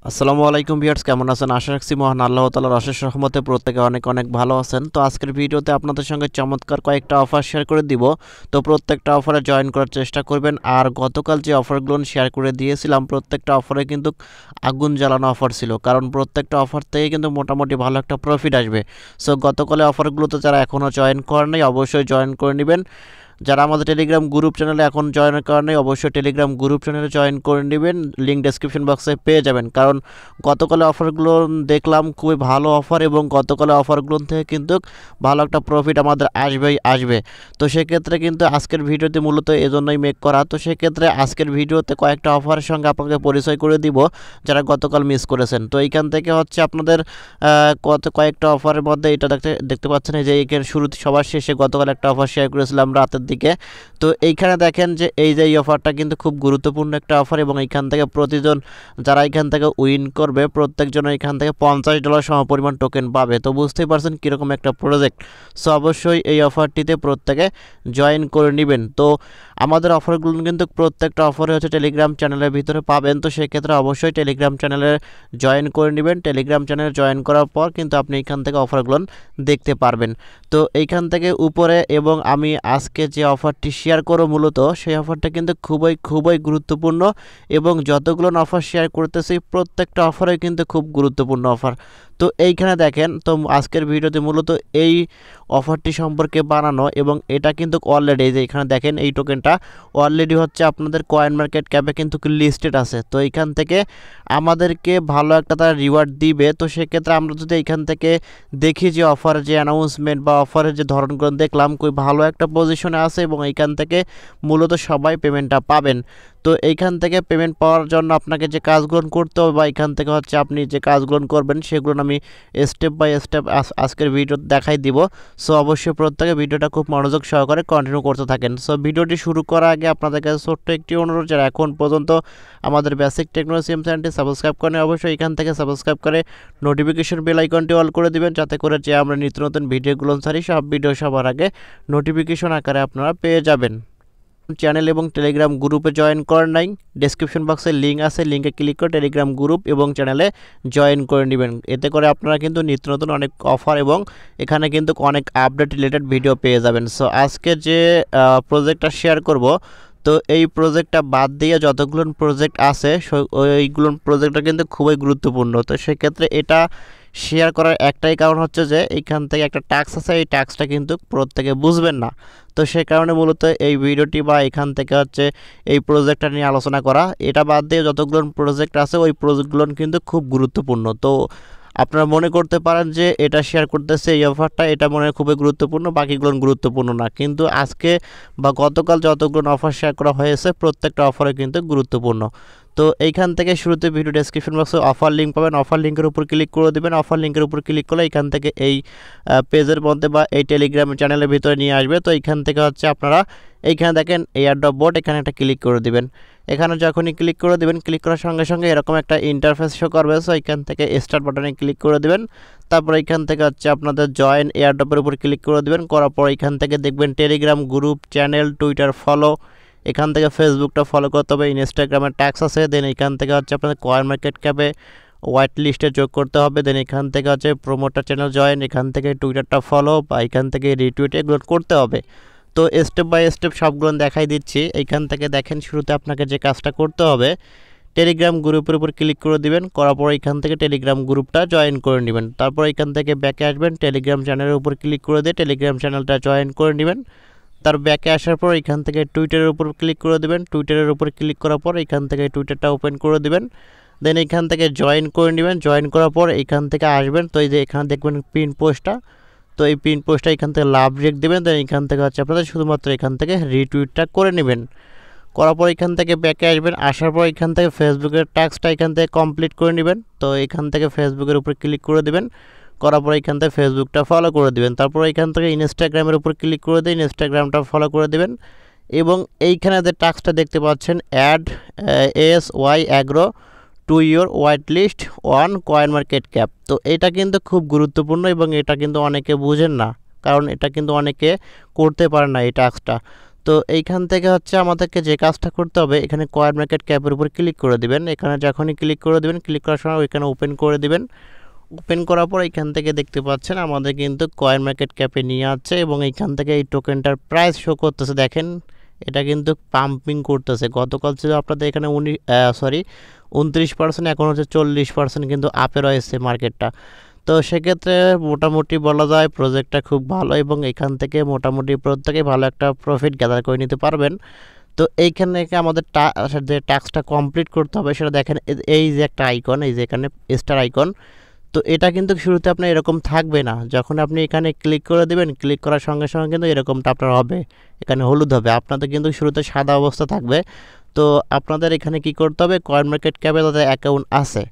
আসসালামু আলাইকুম ভিউয়ার্স, কেমন আছেন? আশা রাখছি মহান আল্লাহ তাআলার অশেষ রহমতে প্রত্যেকে অনেক অনেক ভালো আছেন। তো আজকের ভিডিওতে আপনাদের সঙ্গে চমৎকার কয়েকটা অফার শেয়ার করে দিব। তো প্রত্যেকটা অফারে জয়েন করার চেষ্টা করবেন। আর গতকাল যে অফারগুলো শেয়ার করে দিয়েছিলাম প্রত্যেকটা অফারে কিন্তু আগুন জ্বালানো অফার ছিল, কারণ প্রত্যেকটা অফার থেকে কিন্তু মোটামুটি ভালো একটা প্রফিট আসবে। সো গতকালের অফারগুলোতে যারা এখনও জয়েন করেন নাই অবশ্যই জয়েন করে নেবেন। যারা আমাদের টেলিগ্রাম গ্রুপ চ্যানেলে এখন জয়েন করেন নাই অবশ্যই টেলিগ্রাম গ্রুপ চ্যানেলে জয়েন করে নেবেন, লিঙ্ক ডেসক্রিপশন বক্সে পেয়ে যাবেন। কারণ গতকালের অফারগুলো দেখলাম খুবই ভালো অফার, এবং গতকালের অফারগুলো থেকে কিন্তু ভালো একটা প্রফিট আমাদের আসবে। তো সেক্ষেত্রে কিন্তু আজকের ভিডিওতে মূলত এজন্যই মেক করা। তো সেক্ষেত্রে আজকের ভিডিওতে কয়েকটা অফারের সঙ্গে আপনাকে পরিচয় করে দিব যারা গতকাল মিস করেছেন। তো এইখান থেকে হচ্ছে আপনাদের কয়েকটা অফারের মধ্যে এটা দেখতে পাচ্ছেন, এই যে এইখানে শুরুতে সবার শেষে গতকাল একটা অফার শেয়ার করেছিলাম রাতের দিকে। তো এইখানে দেখেন যে এই যে এই অফারটা কিন্তু খুব গুরুত্বপূর্ণ একটা অফার, এবং এইখান থেকে প্রতিজন যারা এখান থেকে উইন করবে প্রত্যেকজন এখান থেকে $50 সমপরিমাণ টোকেন পাবে। তো বুঝতেই পারছেন কীরকম একটা প্রজেক্ট। সো অবশ্যই এই অফারটিতে প্রত্যেকে জয়েন করে নেবেন। তো আমাদের অফারগুলো কিন্তু প্রত্যেকটা অফারে হচ্ছে টেলিগ্রাম চ্যানেলের ভিতরে পাবেন। তো সেক্ষেত্রে অবশ্যই টেলিগ্রাম চ্যানেলে জয়েন করে নেবেন। টেলিগ্রাম চ্যানেলে জয়েন করার পর কিন্তু আপনি এখান থেকে অফারগুলো দেখতে পারবেন। তো এইখান থেকে উপরে, এবং আমি আজকে যে অফারটি শেয়ার করব মূলত সেই অফারটা কিন্তু খুবই গুরুত্বপূর্ণ, এবং যতগুলো অফার শেয়ার করতেছি প্রত্যেকটা অফারে কিন্তু খুব গুরুত্বপূর্ণ অফার। তো এইখানে দেখেন, তো আজকের ভিডিওতে মূলত এই অফারটি সম্পর্কে বানানো, এবং এটা কিন্তু অলরেডি যে এখানে দেখেন এই টোকেনটা অলরেডি হচ্ছে আপনাদের কয়েন মার্কেট ক্যাপে কিন্তু লিস্টেড আছে। তো এইখান থেকে আমাদেরকে ভালো একটা তারা রিওয়ার্ড দিবে। তো সেক্ষেত্রে আমরা যদি এইখান থেকে দেখি যে অফারের যে অ্যানাউন্সমেন্ট বা অফারের যে ধরনগুলো দেখলাম খুবই ভালো একটা পজিশনে আছে, এবং এইখান থেকে মূলত সবাই পেমেন্টটা পাবেন। তো এইখান থেকে পেমেন্ট পাওয়ার জন্য আপনাকে যে কাজগুলো করতে হবে বা এখান থেকে হচ্ছে আপনি যে কাজগুলো করবেন সেগুলো আমি স্টেপ বাই স্টেপ আজকের ভিডিও দেখাই দিব। সো অবশ্যই প্রত্যেকে ভিডিওটা খুব মনোযোগ সহকারে কন্টিনিউ করতে থাকেন। সো ভিডিওটি শুরু করার আগে আপনাদের কাছে ছোট্ট একটি অনুরোধ, যারা এখন পর্যন্ত আমাদের বেসিক টেকনোলজি সিম চ্যানেলটি সাবস্ক্রাইব করেন অবশ্যই এখান থেকে সাবস্ক্রাইব করে নোটিফিকেশন বেল আইকনটি অল করে দিবেন, যাতে করে যে আমরা নিত্য নতুন ভিডিওগুলো ছাড়ি সব ভিডিও সবার আগে নোটিফিকেশন আকারে আপনারা পেয়ে যাবেন। চ্যানেল এবং টেলিগ্রাম গ্রুপে জয়েন করেন নাই, ডেসক্রিপশন বক্সে লিঙ্ক আছে, লিঙ্কে ক্লিক করে টেলিগ্রাম গ্রুপ এবং চ্যানেলে জয়েন করে নেবেন। এতে করে আপনারা কিন্তু নিত্য নতুন অনেক অফার এবং এখানে কিন্তু অনেক আপডেট রিলেটেড ভিডিও পেয়ে যাবেন। সো আজকে যে প্রজেক্টটা শেয়ার করব, তো এই প্রজেক্টটা বাদ দিয়ে যতগুলো প্রজেক্ট আছে ওইগুলো প্রজেক্টটা কিন্তু খুবই গুরুত্বপূর্ণ। তো সেক্ষেত্রে এটা শেয়ার করার একটাই কারণ হচ্ছে যে এইখান থেকে একটা টাস্ক আছে, এই টাস্কটা কিন্তু প্রত্যেকে বুঝবেন না। তো সেই কারণে মূলত এই ভিডিওটি বা এখান থেকে হচ্ছে এই প্রজেক্টটা নিয়ে আলোচনা করা। এটা বাদ দিয়ে যতগুলো প্রজেক্ট আছে ওই প্রজেক্টগুলো কিন্তু খুব গুরুত্বপূর্ণ। তো আপনারা মনে করতে পারেন যে এটা শেয়ার করতেছে এই অফারটা, এটা মনে হয় খুবই গুরুত্বপূর্ণ, বাকিগুলো গুরুত্বপূর্ণ না। কিন্তু আজকে বা গতকাল যতগুলো অফার শেয়ার করা হয়েছে প্রত্যেকটা অফারে কিন্তু গুরুত্বপূর্ণ। তো এইখান থেকে শুরুতে ভিডিও ডেসক্রিপশন বক্সে অফার লিঙ্ক পাবেন, অফার লিঙ্কের উপর ক্লিক করে দেবেন। অফার লিঙ্কের উপর ক্লিক করলে এখান থেকে এই পেজের মধ্যে বা এই টেলিগ্রাম চ্যানেলের ভিতরে নিয়ে আসবে। তো এইখান থেকে হচ্ছে আপনারা এইখানে দেখেন এয়ারড্রপ বোট, এখানে একটা ক্লিক করে দিবেন। এখানে যখনই ক্লিক করে দেবেন, ক্লিক করার সঙ্গে সঙ্গে এরকম একটা ইন্টারফেস শো করবে। সো এখান থেকে স্টার্ট বাটনে ক্লিক করে দেবেন। তারপর এখান থেকে হচ্ছে আপনাদের জয়েন এয়ারড্রপের উপর ক্লিক করে দেবেন। করার পর এখান থেকে দেখবেন Telegram group, channel, Twitter follow, এখান থেকে ফেসবুকটা ফলো করতে হবে, ইনস্টাগ্রামের ট্যাক্স আছে। দেন এখান থেকে হচ্ছে আপনাদের কয়েন মার্কেট ক্যাপে হোয়াইট লিস্টে যোগ করতে হবে। দেন এখান থেকে হচ্ছে প্রোমোটার চ্যানেল জয়েন, এখান থেকে টুইটারটা ফলো বা এখান থেকে রিটুইট এগুলো করতে হবে। তো স্টেপ বাই স্টেপ সবগুলো দেখাই দিচ্ছি। এইখান থেকে দেখেন শুরুতে আপনাকে যে কাজটা করতে হবে, টেলিগ্রাম গ্রুপের উপর ক্লিক করে দিবেন। করার পর এখান থেকে টেলিগ্রাম গ্রুপটা জয়েন করে নেবেন। তারপর এখান থেকে ব্যাকে আসবেন, টেলিগ্রাম চ্যানেলের উপর ক্লিক করে দিয়ে টেলিগ্রাম চ্যানেলটা জয়েন করে নেবেন। তার ব্যাকে আসার পর এখান থেকে টুইটারের উপর ক্লিক করে দেবেন। টুইটারের উপর ক্লিক করার পর এখান থেকে টুইটারটা ওপেন করে দেবেন। দেন এখান থেকে জয়েন করে নেবেন। জয়েন করার পর এখান থেকে আসবেন, তো এই যে এখানে দেখবেন পিন পোস্টটা, তো এই পিন পোস্টটা এখান থেকে লাভ রেক দেবেন। দেন এখান থেকে হচ্ছে আপনাদের শুধুমাত্র এখান থেকে রিটুইটটা করে নেবেন। করার পর এখান থেকে ব্যাকে আসবেন। আসার পর এখান থেকে ফেসবুকের টাস্কটা এখান থেকে কমপ্লিট করে নেবেন। তো এখান থেকে ফেসবুকের উপর ক্লিক করে দেবেন। করার পর এখান থেকে ফেসবুকটা ফলো করে দেবেন। তারপর এখান থেকে ইনস্টাগ্রামের উপর ক্লিক করে দিয়ে ইনস্টাগ্রামটা ফলো করে দেবেন। এবং এইখানে যে টাস্কটা দেখতে পাচ্ছেন, add ASY agro to your white list on coin market cap. তো এটা কিন্তু খুব গুরুত্বপূর্ণ, এবং এটা কিন্তু অনেকে বুঝেন না, কারণ এটা কিন্তু অনেকে করতে পারে না এই টাস্কটা। তো এইখান থেকে হচ্ছে আমাদেরকে যে কাজটা করতে হবে, এখানে কয়েন মার্কেট ক্যাপের উপর ক্লিক করে দিবেন। এখানে যখনই ক্লিক করে দিবেন, ক্লিক করার সময় ওইখানে ওপেন করে দিবেন। ওপেন করার পর এখান থেকে দেখতে পাচ্ছেন আমাদের কিন্তু কয়েন মার্কেট ক্যাপে নিয়ে আসছে এবং এইখান থেকে এই টোকেনটার প্রাইস শো করতেছে। দেখেন এটা কিন্তু পাম্পিং করতেছে। গতকাল ছিল আপনাদের এখানে 29%, এখন হচ্ছে 40% কিন্তু আপে রয়েছে মার্কেটটা। তো সেক্ষেত্রে মোটামুটি বলা যায় প্রজেক্টটা খুব ভালো এবং এখান থেকে মোটামুটি প্রত্যেকে ভালো একটা প্রফিট গ্যাদার করে নিতে পারবেন। তো এইখানে আমাদের যে টাস্কটা কমপ্লিট করতে হবে সেটা দেখেন, এই যে একটা আইকন, এই যে এখানে স্টার আইকন, তো এটা কিন্তু শুরুতে আপনার এরকম থাকবে না। যখন আপনি এখানে ক্লিক করে দেবেন, ক্লিক করার সঙ্গে সঙ্গে কিন্তু এরকমটা আপনার হবে, এখানে হলুদ হবে। আপনাদের কিন্তু শুরুতে সাদা অবস্থা থাকবে। তো আপনাদের এখানে কি করতে হবে, কয়েন মার্কেট ক্যাপে যাদের অ্যাকাউন্ট আছে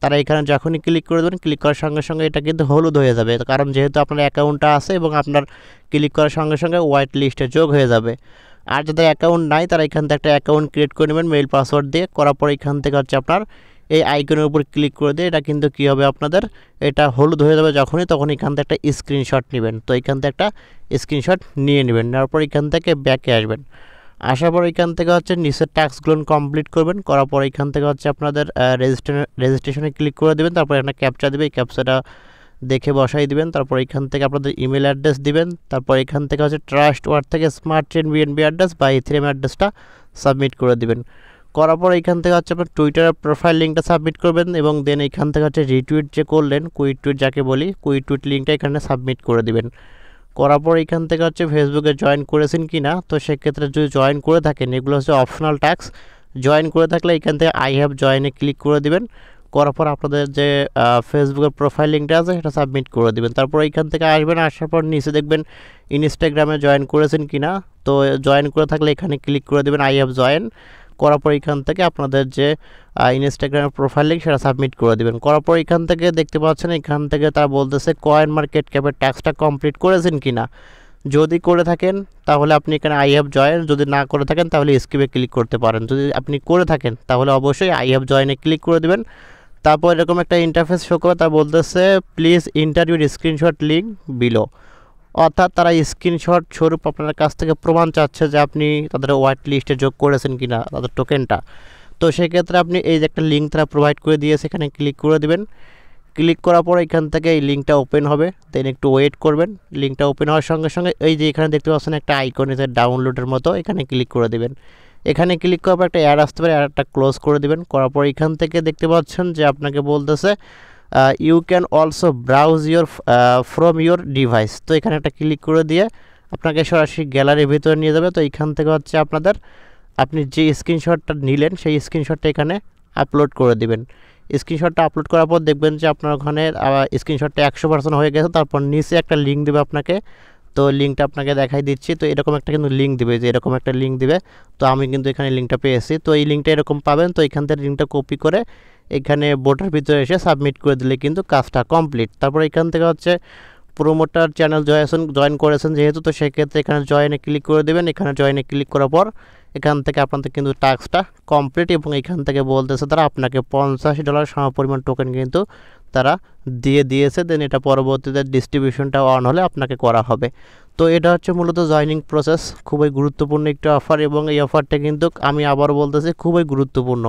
তারা এখানে যখনই ক্লিক করে দেবেন, ক্লিক করার সঙ্গে সঙ্গে এটা কিন্তু হলুদ হয়ে যাবে, কারণ যেহেতু আপনার অ্যাকাউন্টটা আছে এবং আপনার ক্লিক করার সঙ্গে সঙ্গে হোয়াইট লিস্টে যোগ হয়ে যাবে। আর যাদের অ্যাকাউন্ট নাই তারা এখান থেকে একটা অ্যাকাউন্ট ক্রিয়েট করে নেবেন মেইল পাসওয়ার্ড দিয়ে। করার পর এখান থেকে হচ্ছে আপনার এই আইকনের উপর ক্লিক করে দিয়ে এটা কিন্তু কী হবে, আপনাদের এটা হলুদ হয়ে যাবে যখনই, তখন এখান থেকে একটা স্ক্রিনশট নেবেন। তো এখান থেকে একটা স্ক্রিনশট নিয়ে নেবেন, নেওয়ার পর এখান থেকে ব্যাকে আসবেন। আসার পর এখান থেকে হচ্ছে নিচের টাস্কগুলো কমপ্লিট করবেন। করার পর এখান থেকে হচ্ছে আপনাদের রেজিস্ট্রেশনে ক্লিক করে দেবেন। তারপর একটা ক্যাপচা দেবে, এই ক্যাপচাটা দেখে বসাই দিবেন। তারপর এখান থেকে আপনাদের ইমেল অ্যাড্রেস দিবেন। তারপর এখান থেকে হচ্ছে ট্রাস্ট ওয়ার্ড থেকে স্মার্ট চেইন বিএনবি অ্যাড্রেস বা ইথেরিয়াম অ্যাড্রেসটা সাবমিট করে দিবেন। করার পর এখান থেকে হচ্ছে আপনার টুইটারের প্রোফাইল লিঙ্কটা সাবমিট করবেন এবং দেন এখান থেকে হচ্ছে রিটুইট যে করলেন, কুইট টুইট যাকে বলি, কুইট টুইট লিঙ্কটা এখানে সাবমিট করে দিবেন। করার পর এখান থেকে হচ্ছে ফেসবুকে জয়েন করেছেন কি না, তো সেক্ষেত্রে যদি জয়েন করে থাকেন, এগুলো হচ্ছে অপশনাল টাস্ক। জয়েন করে থাকলে এখান থেকে আই হ্যাভ জয়েনে ক্লিক করে দিবেন। করার পর আপনাদের যে ফেসবুকের প্রোফাইল লিঙ্কটা আছে সেটা সাবমিট করে দিবেন। তারপর এখান থেকে আসবেন, আসার পর নিচে দেখবেন ইনস্টাগ্রামে জয়েন করেছেন কি না, তো জয়েন করে থাকলে এখানে ক্লিক করে দেবেন আই হ্যাভ জয়েন। করার পর এখান থেকে আপনাদের যে ইনস্টাগ্রামের প্রোফাইল লিঙ্ক সেটা সাবমিট করে দেবেন। করার পর এখান থেকে দেখতে পাচ্ছেন এখান থেকে তারা বলতেছে কয়েন মার্কেট ক্যাপের টাস্কটা কমপ্লিট করেছেন কি না। যদি করে থাকেন তাহলে আপনি এখানে আই হ্যাভ জয়েন, যদি না করে থাকেন তাহলে স্কিপে ক্লিক করতে পারেন। যদি আপনি করে থাকেন তাহলে অবশ্যই আই হ্যাভ জয়েনে ক্লিক করে দেবেন। তারপর এরকম একটা ইন্টারফেস শো করে তারা বলতেছে please inter your screenshot link below, অর্থাৎ তারা স্ক্রিনশট স্বরূপ আপনার কাছ থেকে প্রমাণ চাচ্ছে যে আপনি তাদের হোয়াইট লিস্টে যোগ করেছেন কিনা তাদের টোকেনটা। তো সেক্ষেত্রে আপনি এই যে একটা লিঙ্ক তারা প্রোভাইড করে দিয়েছে, এখানে ক্লিক করে দেবেন। ক্লিক করার পর এখান থেকে এই লিঙ্কটা ওপেন হবে, দেন একটু ওয়েট করবেন। লিঙ্কটা ওপেন হওয়ার সঙ্গে সঙ্গে এই যে এখানে দেখতে পাচ্ছেন একটা আইকন এসে ডাউনলোডের মতো, এখানে ক্লিক করে দেবেন। এখানে ক্লিক করার পর একটা অ্যাড আসতে পারে, অ্যাডটা ক্লোজ করে দেবেন। করার পর এখান থেকে দেখতে পাচ্ছেন যে আপনাকে বলতেছে you can also browse your from your device. তো এখানে একটা ক্লিক করে দিয়ে আপনাকে সরাসরি গ্যালারির ভিতরে নিয়ে যাবে। তো এখান থেকে হচ্ছে আপনি যে স্ক্রিনশটটা নিলেন সেই স্ক্রিনশটটা এখানে আপলোড করে দিবেন। স্ক্রিনশটটা আপলোড করার পর দেখবেন যে আপনার ওখানে স্ক্রিনশটটা 100% হয়ে গেছে। তারপর নিচে একটা লিঙ্ক দেবে আপনাকে, তো লিঙ্কটা আপনাকে দেখাই দিচ্ছি। তো এরকম একটা কিন্তু লিঙ্ক দিবে, যে এরকম একটা লিঙ্ক দিবে। তো আমি কিন্তু এখানে লিঙ্কটা পেয়েছি, তো এই লিঙ্কটা এরকম পাবেন। তো এখান থেকে লিঙ্কটা কপি করে এখানে বোটার ভিতরে এসে সাবমিট করে দিলে কিন্তু কাজটা কমপ্লিট। তারপর এখান থেকে হচ্ছে প্রোমোটার চ্যানেল জয়েন করেছেন যেহেতু, তো সেক্ষেত্রে এখানে জয়েনে ক্লিক করে দেবেন। এখানে জয়েনে ক্লিক করার পর এখান থেকে আপনাদের কিন্তু টাস্কটা কমপ্লিট এবং এখান থেকে বলতেছে তারা আপনাকে $50 সমপরিমাণ টোকেন কিন্তু তারা দিয়েছে। দেন এটা পরবর্তীতে ডিস্ট্রিবিউশনটা অন হলে আপনাকে করা হবে। তো এটা হচ্ছে মূলত জয়নিং প্রসেস, খুবই গুরুত্বপূর্ণ একটা অফার এবং এই অফারটা কিন্তু আমি আবার বলতেছি খুবই গুরুত্বপূর্ণ।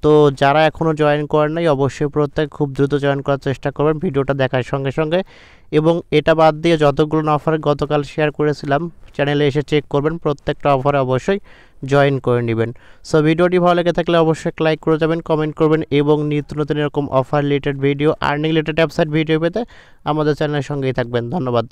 তো যারা এখনও জয়েন করেন নাই অবশ্যই প্রত্যেক খুব দ্রুত জয়েন করার চেষ্টা করবেন ভিডিওটা দেখার সঙ্গে সঙ্গে। এবং এটা বাদ দিয়ে যতগুলো অফার গতকাল শেয়ার করেছিলাম চ্যানেলে এসে চেক করবেন, প্রত্যেকটা অফারে অবশ্যই জয়েন করে নেবেন। সো ভিডিওটি ভালো লেগে থাকলে অবশ্যই লাইক করে যাবেন, কমেন্ট করবেন এবং নিত্য নতুন এরকম offer related video, earning related website video পেতে আমাদের চ্যানেলের সঙ্গেই থাকবেন। ধন্যবাদ।